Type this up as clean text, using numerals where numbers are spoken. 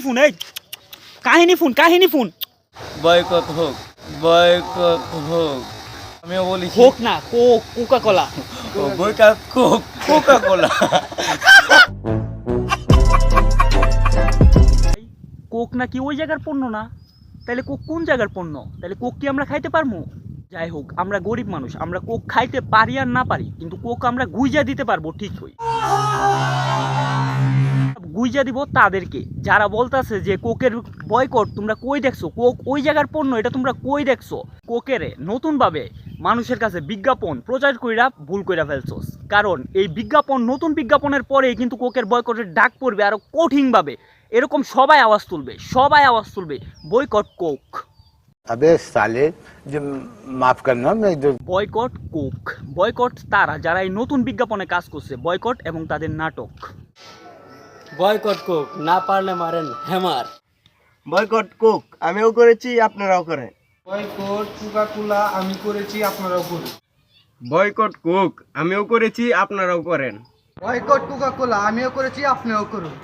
Phone এই কাহিনী phone boycott হোক, বয়কট হোক। আমিও বলি হোক না কোকা কোলা বয়কট হোক, কোকা কোলা। কোক নাকি ওই জায়গার পণ্য না? তাহলে কোক কোন জায়গার পণ্য? তাহলে কোক কি আমরা খাইতে পারবো? যাই হোক, আমরা গরিব মানুষ, আমরা কোক খাইতে পারি আর না পারি, কিন্তু কোক আমরা গুইজা দিতে পারবো ঠিকই। গুইজা দিব তাদেরকে যারা বলতেছে যে কোকের বয়কট তোমরা কই দেখছো, কোক ওই জায়গার পণ্য, এটা তোমরা কই দেখছো। কোকের নতুনভাবে মানুষের কাছে বিজ্ঞাপন প্রচার কইরা ভুল কইরা ফেলছোস, কারণ এই বিজ্ঞাপন, নতুন বিজ্ঞাপনের পরেই কিন্তু কোকের বয়কটের ডাক পড়বে আরো কঠিনভাবে। এরকম সবাই আওয়াজ তুলবে বয়কট কোক। अबे साले जो माफ करना मैं जो বয়কট কোক। বয়কট তারা যারা এই নতুন বিজ্ঞাপনে কাজ করছে, বয়কট এবং তাদের নাটক। বয়কট কোক, না পারলে মারেন হ্যামার। বয়কট কোক আমিও করেছি, আপনারাও করেন। বয়কট কোকা কোলা আমি করেছি, আপনারাও করুন। বয়কট কোক আমিও করেছি, আপনারাও করেন। বয়কট কোকা কোলা আমিও করেছি, আপনিও করুন।